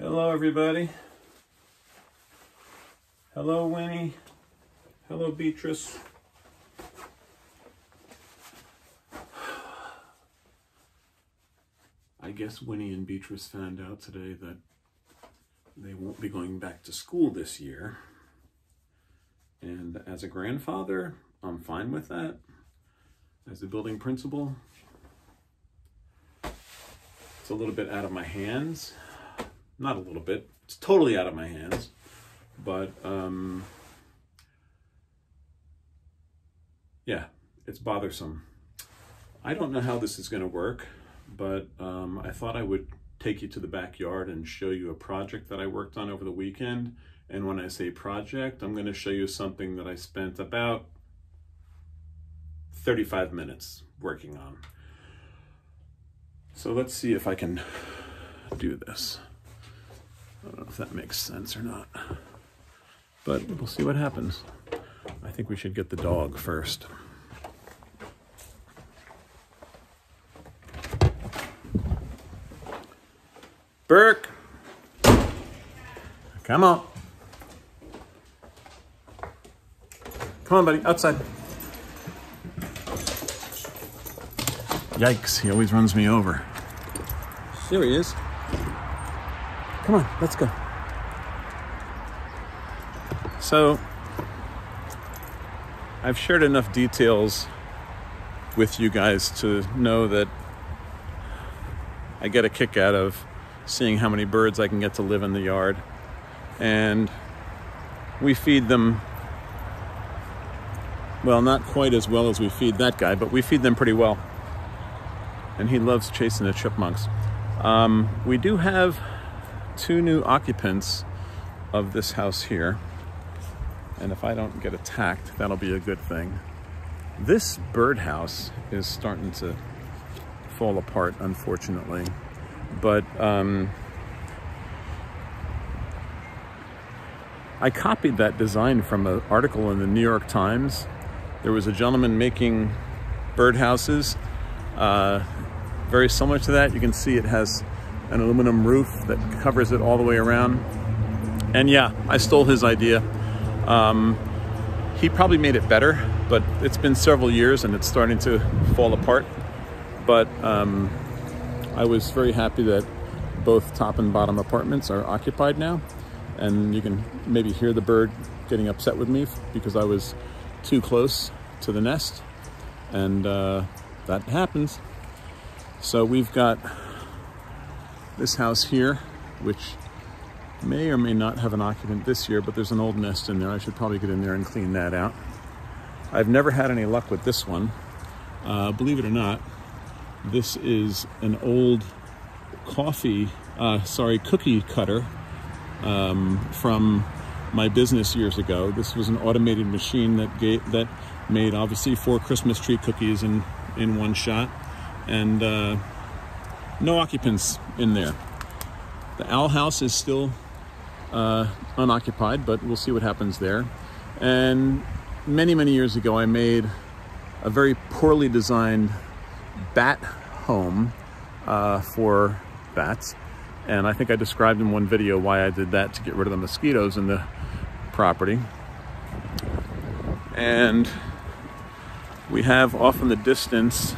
Hello everybody. Hello Winnie. Hello Beatrice. I guess Winnie and Beatrice found out today that they won't be going back to school this year. And as a grandfather, I'm fine with that. As a building principal, it's a little bit out of my hands. Not a little bit, it's totally out of my hands. But yeah, it's bothersome. I don't know how this is going to work, but I thought I would take you to the backyard and show you a project that I worked on over the weekend. And when I say project, I'm going to show you something that I spent about 35 minutes working on. So let's see if I can do this. I don't know if that makes sense or not, but we'll see what happens. I think we should get the dog first. Burke, come on. Come on, buddy, outside. Yikes, he always runs me over. There he is. Come on, let's go. So, I've shared enough details with you guys to know that I get a kick out of seeing how many birds I can get to live in the yard. And we feed them, well, not quite as well as we feed that guy, but we feed them pretty well. And he loves chasing the chipmunks. We do have 2 new occupants of this house here. And if I don't get attacked, that'll be a good thing. This birdhouse is starting to fall apart, unfortunately. But I copied that design from an article in the New York Times. There was a gentleman making birdhouses very similar to that. You can see it has an aluminum roof that covers it all the way around. And yeah, I stole his idea. He probably made it better, but it's been several years and it's starting to fall apart. But I was very happy that both top and bottom apartments are occupied now. And you can maybe hear the bird getting upset with me because I was too close to the nest. And that happens. So we've got this house here, which may or may not have an occupant this year, but there's an old nest in there. I should probably get in there and clean that out. I've never had any luck with this one. Believe it or not, this is an old cookie cutter from my business years ago. This was an automated machine that made obviously 4 Christmas tree cookies in one shot, and no occupants in there. The owl house is still unoccupied, but we'll see what happens there. And many years ago, I made a very poorly designed bat home for bats. And I think I described in one video why I did that, to get rid of the mosquitoes in the property. And we have off in the distance,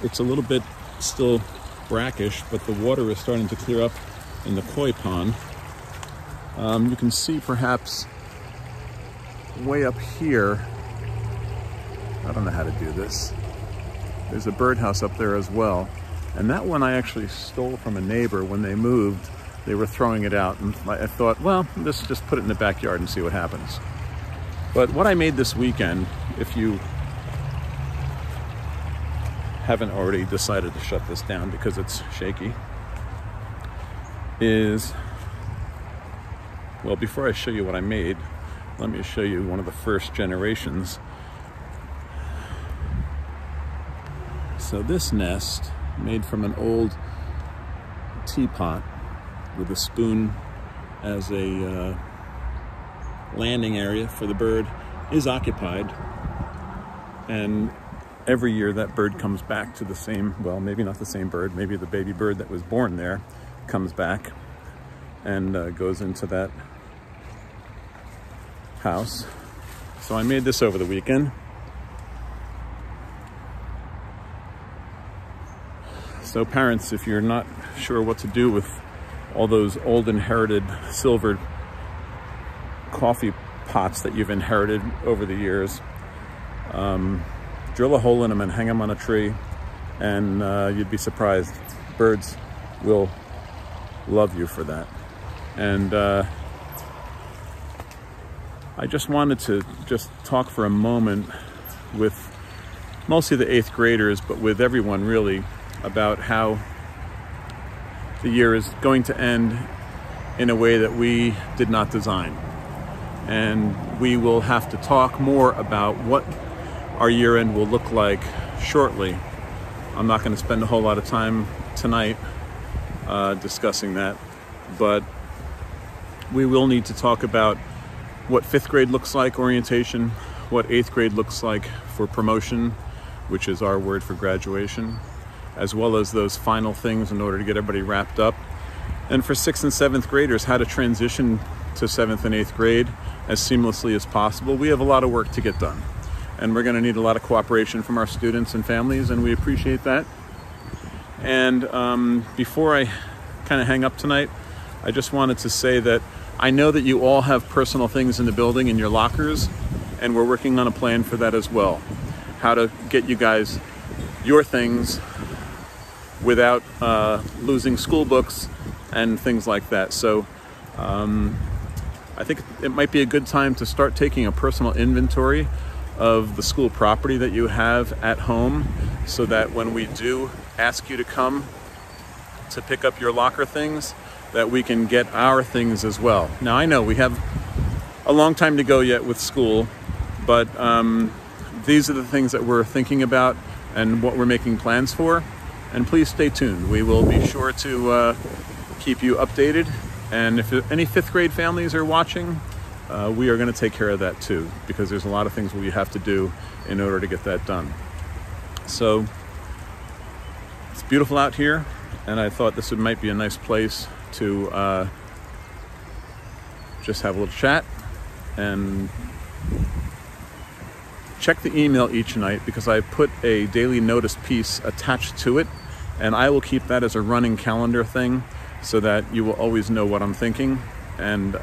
it's a little bit still brackish, but the water is starting to clear up in the koi pond. You can see perhaps way up here, I don't know how to do this. There's a birdhouse up there as well. And that one I actually stole from a neighbor. When they moved, they were throwing it out. And I thought, well, let's just put it in the backyard and see what happens. But what I made this weekend, if you haven't already decided to shut this down because it's shaky, is, well, before I show you what I made, let me show you one of the first generations. So this nest, made from an old teapot with a spoon as a landing area for the bird, is occupied. And every year that bird comes back to the same, well, maybe not the same bird, maybe the baby bird that was born there comes back and goes into that house. So I made this over the weekend. So parents, if you're not sure what to do with all those old inherited silver coffee pots that you've inherited over the years, drill a hole in them and hang them on a tree, and you'd be surprised. Birds will love you for that. And I just wanted to just talk for a moment with mostly the 8th graders, but with everyone really, about how the year is going to end in a way that we did not design. And we will have to talk more about what our year end will look like shortly. I'm not going to spend a whole lot of time tonight discussing that, but we will need to talk about what 5th grade looks like, orientation, what 8th grade looks like for promotion, which is our word for graduation, as well as those final things in order to get everybody wrapped up. And for 6th and 7th graders, how to transition to 7th and 8th grade as seamlessly as possible. We have a lot of work to get done, and we're going to need a lot of cooperation from our students and families, and we appreciate that. And before I kind of hang up tonight, I just wanted to say that I know that you all have personal things in the building, in your lockers, and we're working on a plan for that as well. How to get you guys your things without losing school books and things like that. So I think it might be a good time to start taking a personal inventory of the school property that you have at home, so that when we do ask you to come to pick up your locker things, that we can get our things as well. Now, I know we have a long time to go yet with school, but these are the things that we're thinking about and what we're making plans for. And please stay tuned. We will be sure to keep you updated. And if any 5th grade families are watching, we are going to take care of that too, because there's a lot of things we have to do in order to get that done. So it's beautiful out here, and I thought this might be a nice place to just have a little chat and check the email each night, because I put a daily notice piece attached to it, and I will keep that as a running calendar thing so that you will always know what I'm thinking. And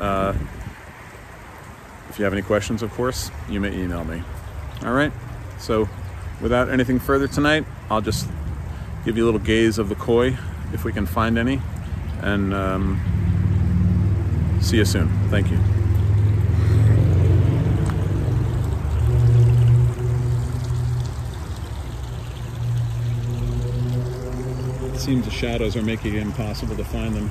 if you have any questions, of course, you may email me. All right, so without anything further tonight, I'll just give you a little gaze of the koi, if we can find any, and see you soon. Thank you. It seems the shadows are making it impossible to find them.